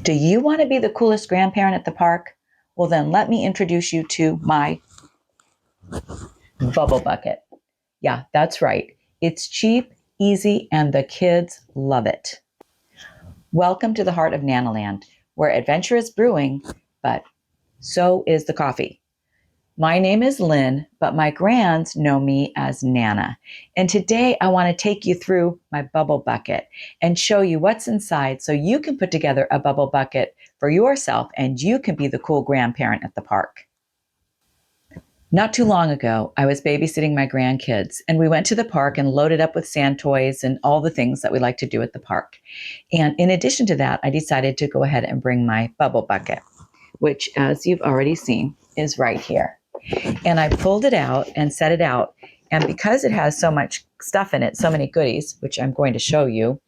Do you want to be the coolest grandparent at the park? Well, then let me introduce you to my bubble bucket. Yeah, that's right. It's cheap, easy, and the kids love it. Welcome to the heart of NanaLand, where adventure is brewing, but so is the coffee. My name is Lynn, but my grands know me as Nana. And today I want to take you through my bubble bucket and show you what's inside so you can put together a bubble bucket for yourself and you can be the cool grandparent at the park. Not too long ago, I was babysitting my grandkids, and we went to the park and loaded up with sand toys and all the things that we like to do at the park. And in addition to that, I decided to go ahead and bring my bubble bucket, which, as you've already seen, is right here. And I pulled it out and set it out. And because it has so much stuff in it, so many goodies, which I'm going to show you,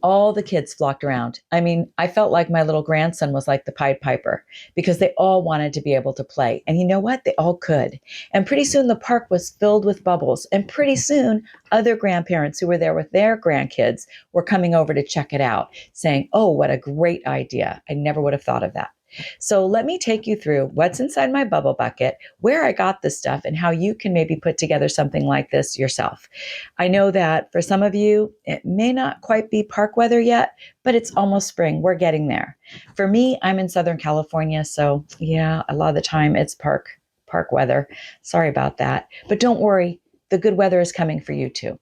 all the kids flocked around. I mean, I felt like my little grandson was like the Pied Piper because they all wanted to be able to play. And you know what? They all could. And pretty soon the park was filled with bubbles. And pretty soon other grandparents who were there with their grandkids were coming over to check it out, saying, "Oh, what a great idea. I never would have thought of that." So let me take you through what's inside my bubble bucket, where I got this stuff, and how you can maybe put together something like this yourself. I know that for some of you, it may not quite be park weather yet, but it's almost spring. We're getting there. For me, I'm in Southern California, so yeah, a lot of the time it's park weather. Sorry about that. But don't worry, the good weather is coming for you too.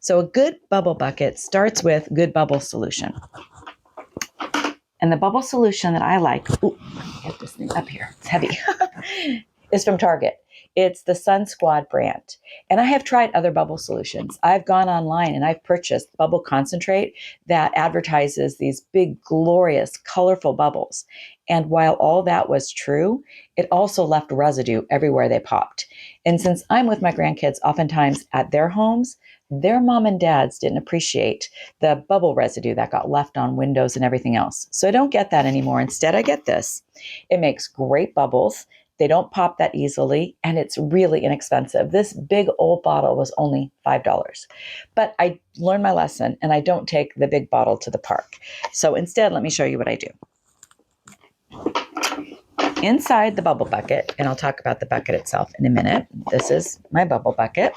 So a good bubble bucket starts with good bubble solution. And the bubble solution that I like, get this thing up here, it's heavy, is from Target. It's the Sun Squad brand. And I have tried other bubble solutions. I've gone online and I've purchased bubble concentrate that advertises these big, glorious, colorful bubbles. And while all that was true, it also left residue everywhere they popped. And since I'm with my grandkids oftentimes at their homes, their mom and dads didn't appreciate the bubble residue that got left on windows and everything else. So I don't get that anymore. Instead, I get this. It makes great bubbles. They don't pop that easily, and it's really inexpensive. This big old bottle was only $5. But I learned my lesson, and I don't take the big bottle to the park. So instead, let me show you what I do. Inside the bubble bucket, and I'll talk about the bucket itself in a minute. This is my bubble bucket.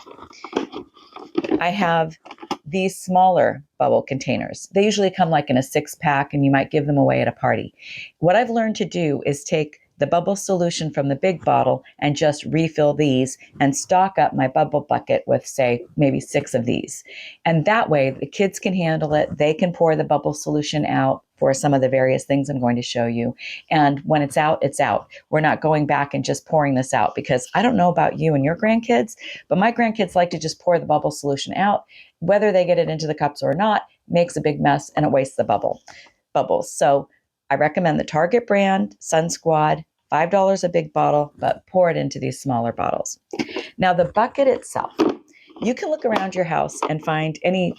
I have these smaller bubble containers. They usually come like in a 6-pack, and you might give them away at a party. What I've learned to do is take the bubble solution from the big bottle and just refill these and stock up my bubble bucket with, say, maybe 6 of these. And that way the kids can handle it. They can pour the bubble solution out for some of the various things I'm going to show you. And when it's out, it's out. We're not going back and just pouring this out, because I don't know about you and your grandkids, but my grandkids like to just pour the bubble solution out. Whether they get it into the cups or not makes a big mess, and it wastes the bubbles. So I recommend the Target brand, Sun Squad, $5 a big bottle, but pour it into these smaller bottles. Now the bucket itself, you can look around your house and find any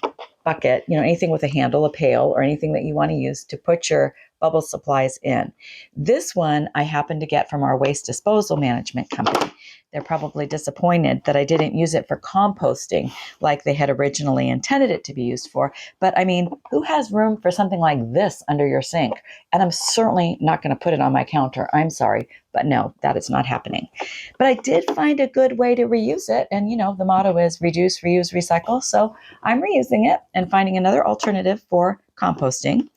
bucket, anything with a handle, a pail, or anything that you want to use to put your bubble supplies in. This one I happened to get from our waste disposal management company. They're probably disappointed that I didn't use it for composting like they had originally intended it to be used for. But I mean, who has room for something like this under your sink? And I'm certainly not going to put it on my counter. I'm sorry, but no, that is not happening. But I did find a good way to reuse it. And the motto is reduce, reuse, recycle. So I'm reusing it and finding another alternative for composting.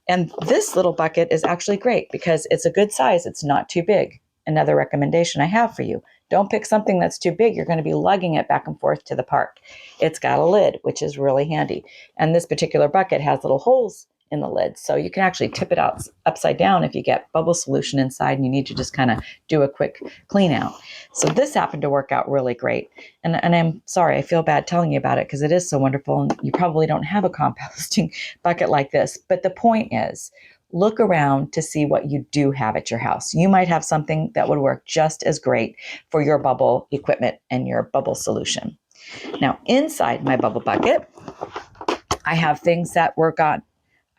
And this little bucket is actually great because it's a good size. It's not too big. Another recommendation I have for you: don't pick something that's too big. You're going to be lugging it back and forth to the park. It's got a lid, which is really handy. And this particular bucket has little holes in the lid, so you can actually tip it out upside down if you get bubble solution inside and you need to just kind of do a quick clean out. So this happened to work out really great. And I'm sorry, I feel bad telling you about it because it is so wonderful, and you probably don't have a composting bucket like this. But the point is, look around to see what you do have at your house. You might have something that would work just as great for your bubble equipment and your bubble solution. Now, inside my bubble bucket, I have things that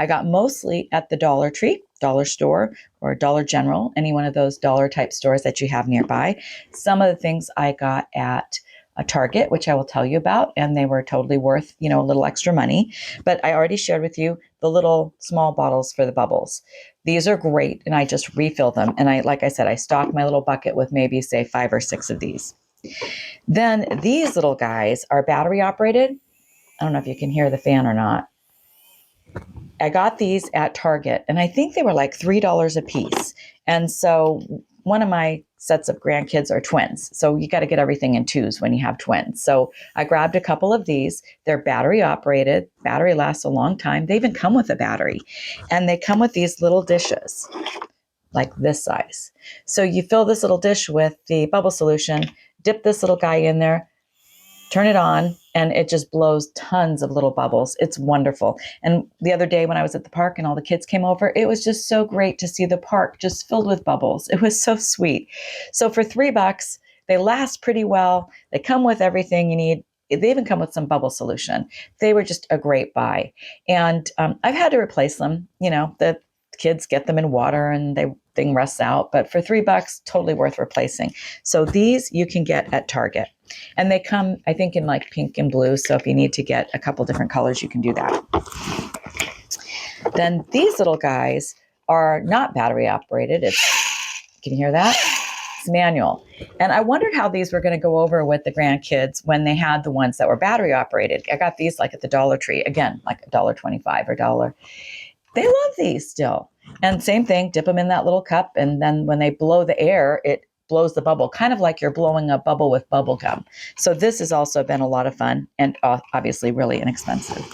I got mostly at the Dollar Tree, Dollar Store, or Dollar General, any one of those dollar type stores that you have nearby. Some of the things I got at a Target, which I will tell you about, and they were totally worth, a little extra money. But I already shared with you the little small bottles for the bubbles. These are great, and I just refill them. And like I said, I stock my little bucket with maybe, say, 5 or 6 of these. Then these little guys are battery operated. I don't know if you can hear the fan or not. I got these at Target, and I think they were like $3 a piece. And so one of my sets of grandkids are twins. So you got to get everything in twos when you have twins. So I grabbed a couple of these. They're battery operated. Battery lasts a long time. They even come with a battery. And they come with these little dishes, like this size. So you fill this little dish with the bubble solution, dip this little guy in there, turn it on, and it just blows tons of little bubbles. It's wonderful. And the other day when I was at the park and all the kids came over, it was just so great to see the park just filled with bubbles. It was so sweet. So for $3, they last pretty well. They come with everything you need. They even come with some bubble solution. They were just a great buy. And I've had to replace them. The kids get them in water and thing rusts out. But for $3, totally worth replacing. So these you can get at Target. And they come, I think, in like pink and blue. So if you need to get a couple different colors, you can do that. Then these little guys are not battery operated. Can you hear that? It's manual. And I wondered how these were going to go over with the grandkids when they had the ones that were battery operated. I got these like at the Dollar Tree, again, like $1.25 or $1. They love these still. And same thing, dip them in that little cup. And then when they blow the air, it blows the bubble, kind of like you're blowing a bubble with bubble gum. So this has also been a lot of fun and obviously really inexpensive.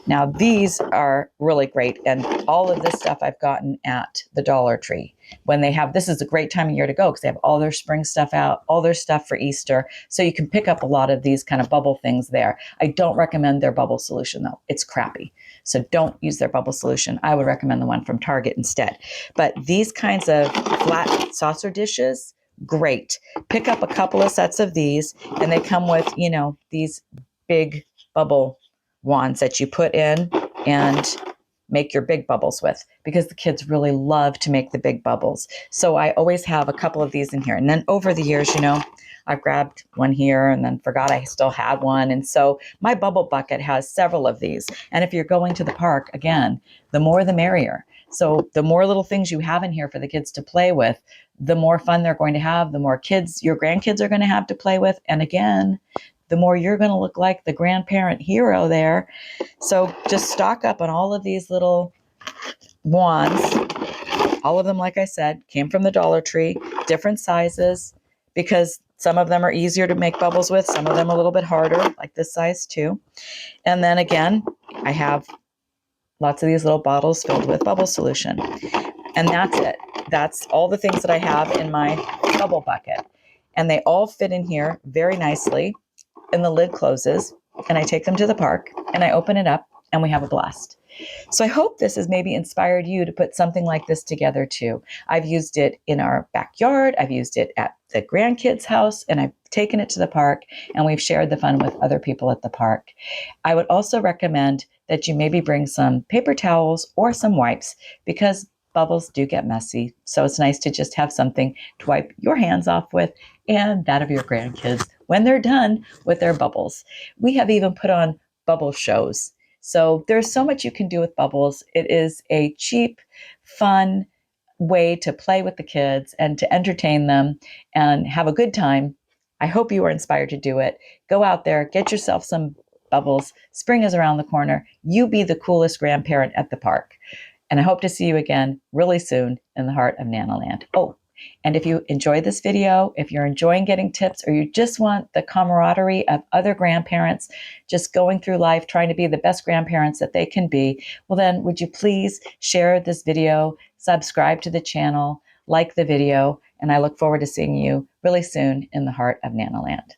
Now these are really great, and all of this stuff I've gotten at the Dollar Tree. When they have, this is a great time of year to go because they have all their spring stuff out, all their stuff for Easter. So you can pick up a lot of these kind of bubble things there. I don't recommend their bubble solution though. It's crappy. So don't use their bubble solution. I would recommend the one from Target instead. But these kinds of flat saucer dishes, great. Pick up a couple of sets of these, and they come with, these big bubble wands that you put in and make your big bubbles with, because the kids really love to make the big bubbles. So I always have a couple of these in here. And then over the years, I've grabbed one here and then forgot I still had one. And so my bubble bucket has several of these. And if you're going to the park, again, the more the merrier. So the more little things you have in here for the kids to play with, the more fun they're going to have, the more kids your grandkids are going to have to play with. And again, the more you're going to look like the grandparent hero there. So just stock up on all of these little wands. All of them, like I said, came from the Dollar Tree, different sizes, because some of them are easier to make bubbles with. Some of them a little bit harder, like this size too. And then again, I have lots of these little bottles filled with bubble solution. And that's it. That's all the things that I have in my bubble bucket. And they all fit in here very nicely. And the lid closes, and I take them to the park, and I open it up, and we have a blast. So I hope this has maybe inspired you to put something like this together too. I've used it in our backyard. I've used it at the grandkids' house, and I've taken it to the park, and we've shared the fun with other people at the park. I would also recommend that you maybe bring some paper towels or some wipes, because bubbles do get messy. So it's nice to just have something to wipe your hands off with and that of your grandkids when they're done with their bubbles. We have even put on bubble shows. So there's so much you can do with bubbles. It is a cheap, fun way to play with the kids and to entertain them and have a good time. I hope you are inspired to do it. Go out there, get yourself some bubbles. Spring is around the corner. You be the coolest grandparent at the park. And I hope to see you again really soon in the heart of NanaLand. Oh, and if you enjoyed this video, if you're enjoying getting tips, or you just want the camaraderie of other grandparents just going through life, trying to be the best grandparents that they can be, well then, would you please share this video, subscribe to the channel, like the video, and I look forward to seeing you really soon in the heart of NanaLand.